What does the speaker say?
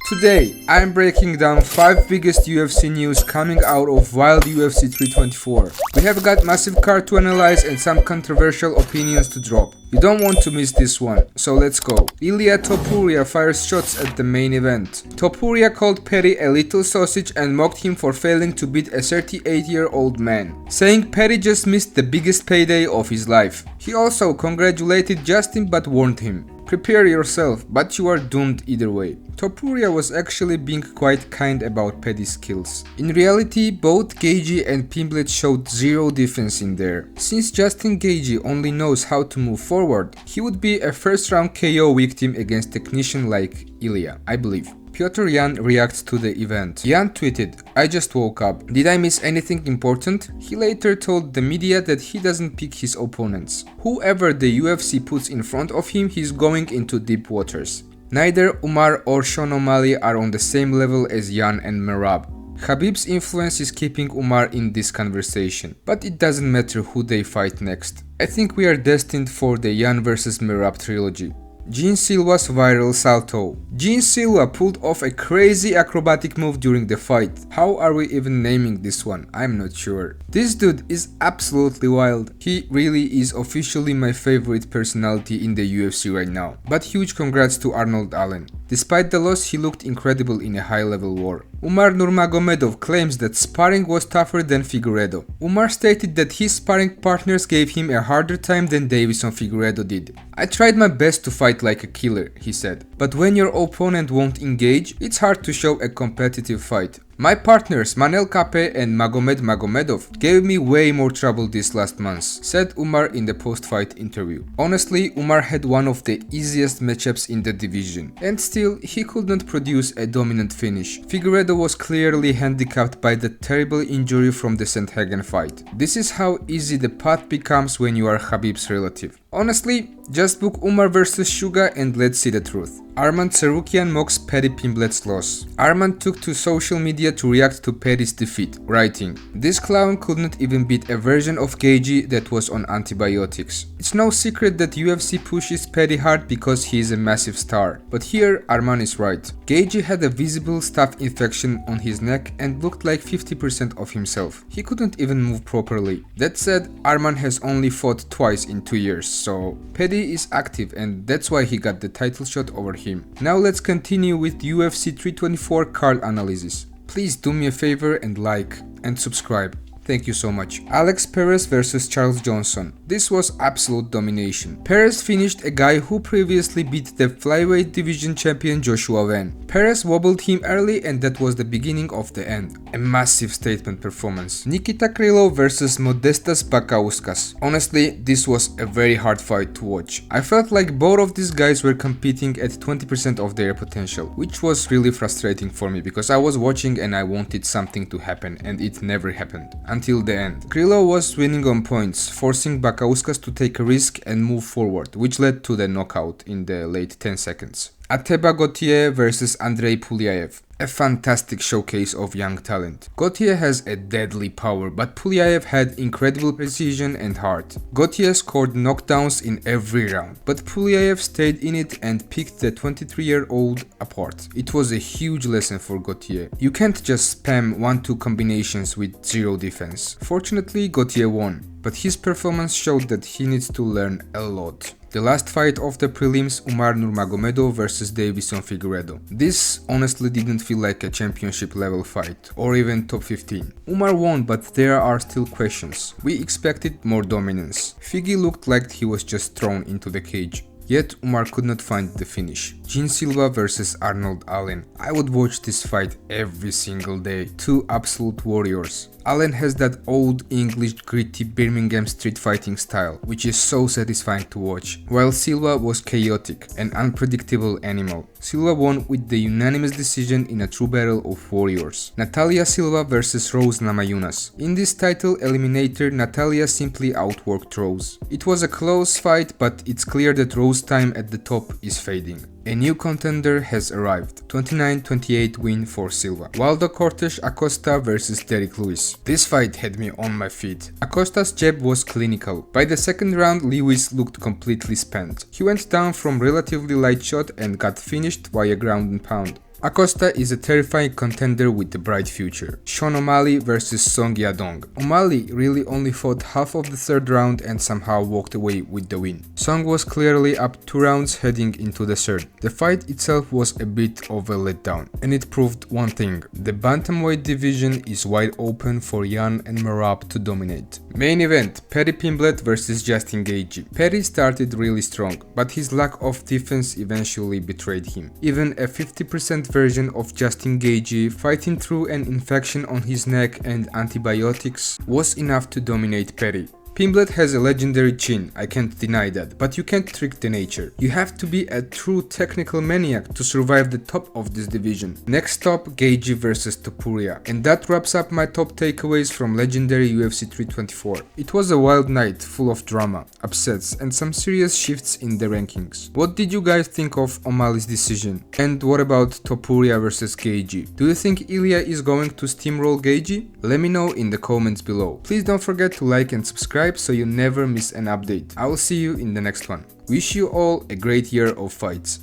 Today, I'm breaking down 5 biggest UFC news coming out of wild UFC 324. We have got massive card to analyze and some controversial opinions to drop. You don't want to miss this one, so let's go. Ilia Topuria fires shots at the main event. Topuria called Paddy a little sausage and mocked him for failing to beat a 38-year-old man, saying Paddy just missed the biggest payday of his life. He also congratulated Justin but warned him, prepare yourself, but you are doomed either way. Topuria was actually being quite kind about Paddy's skills. In reality, both Gaethje and Pimblett showed zero defense in there. Since Justin Gaethje only knows how to move forward, he would be a first round KO victim against technician like Ilia, I believe. Piotr Jan reacts to the event. Jan tweeted, "I just woke up. Did I miss anything important?" He later told the media that he doesn't pick his opponents. Whoever the UFC puts in front of him, he's going into deep waters. Neither Umar or Sean O'Malley are on the same level as Jan and Merab. Khabib's influence is keeping Umar in this conversation, but it doesn't matter who they fight next. I think we are destined for the Jan vs Merab trilogy. Gene Silva's viral salto. Gene Silva pulled off a crazy acrobatic move during the fight. How are we even naming this one? I'm not sure. This dude is absolutely wild. He really is officially my favorite personality in the UFC right now. But huge congrats to Arnold Allen. Despite the loss, he looked incredible in a high-level war. Umar Nurmagomedov claims that sparring was tougher than Figueiredo. Umar stated that his sparring partners gave him a harder time than Davison Figueiredo did. "I tried my best to fight like a killer," he said. "But when your opponent won't engage, it's hard to show a competitive fight. My partners Manel Kape and Magomed Magomedov gave me way more trouble these last months," said Umar in the post-fight interview. Honestly, Umar had one of the easiest matchups in the division, and still, he could not produce a dominant finish. Figueiredo was clearly handicapped by the terrible injury from the Sandhagen fight. This is how easy the path becomes when you are Khabib's relative. Honestly, just book Umar vs Suga and let's see the truth. Arman Tsarukyan mocks Paddy Pimblett's loss. Arman took to social media to react to Paddy's defeat, writing, "This clown couldn't even beat a version of Gaethje that was on antibiotics. It's no secret that UFC pushes Paddy hard because he is a massive star. But here, Arman is right. Gaethje had a visible staph infection on his neck and looked like 50% of himself. He couldn't even move properly. That said, Arman has only fought twice in 2 years, so Paddy is active and that's why he got the title shot over him." Now let's continue with UFC 324 card analysis. Please do me a favor and like and subscribe. Thank you so much. Alex Perez vs Charles Johnson. This was absolute domination. Perez finished a guy who previously beat the flyweight division champion Joshua Van. Perez wobbled him early and that was the beginning of the end. A massive statement performance. Nikita Krylov vs Modestas Bakauskas. Honestly, this was a very hard fight to watch. I felt like both of these guys were competing at 20% of their potential, which was really frustrating for me because I was watching and I wanted something to happen and it never happened. Until the end. Krylov was winning on points, forcing Bakauskas to take a risk and move forward, which led to the knockout in the late 10 seconds. Ateba Gauthier vs Andrei Pulyaev. A fantastic showcase of young talent. Gauthier has a deadly power, but Pulyaev had incredible precision and heart. Gauthier scored knockdowns in every round, but Pulyaev stayed in it and picked the 23-year-old apart. It was a huge lesson for Gauthier. You can't just spam 1-2 combinations with zero defense. Fortunately, Gauthier won, but his performance showed that he needs to learn a lot. The last fight of the prelims, Umar Nurmagomedov vs Davison Figueiredo. This honestly didn't feel like a championship level fight, or even top 15. Umar won, but there are still questions. We expected more dominance. Figgy looked like he was just thrown into the cage. Yet Umar could not find the finish. Gene Silva vs Arnold Allen. I would watch this fight every single day. Two absolute warriors. Allen has that old English gritty Birmingham street fighting style, which is so satisfying to watch, while Silva was chaotic, an unpredictable animal. Silva won with the unanimous decision in a true battle of warriors. Natalia Silva vs Rose Namajunas. In this title eliminator, Natalia simply outworked Rose. It was a close fight, but it's clear that Rose's time at the top is fading. A new contender has arrived. 29-28 win for Silva. Waldo Cortes Acosta vs Derrick Lewis. This fight had me on my feet. Acosta's jab was clinical. By the second round, Lewis looked completely spent. He went down from relatively light shot and got finished via ground and pound. Acosta is a terrifying contender with a bright future. Sean O'Malley vs Song Yadong. O'Malley really only fought half of the third round and somehow walked away with the win. Song was clearly up 2 rounds heading into the third. The fight itself was a bit of a letdown, and it proved one thing: the bantamweight division is wide open for Yan and Merab to dominate. Main event: Paddy Pimblett vs Justin Gaethje. Paddy started really strong, but his lack of defense eventually betrayed him. Even a 50% version of Justin Gaethje fighting through an infection on his neck and antibiotics was enough to dominate Paddy. Pimblett has a legendary chin, I can't deny that, but you can't trick the nature. You have to be a true technical maniac to survive the top of this division. Next stop, Gaethje vs Topuria. And that wraps up my top takeaways from legendary UFC 324. It was a wild night, full of drama, upsets, and some serious shifts in the rankings. What did you guys think of O'Malley's decision? And what about Topuria vs Gaethje? Do you think Ilya is going to steamroll Gaethje? Let me know in the comments below. Please don't forget to like and subscribe so you never miss an update. I will see you in the next one. Wish you all a great year of fights.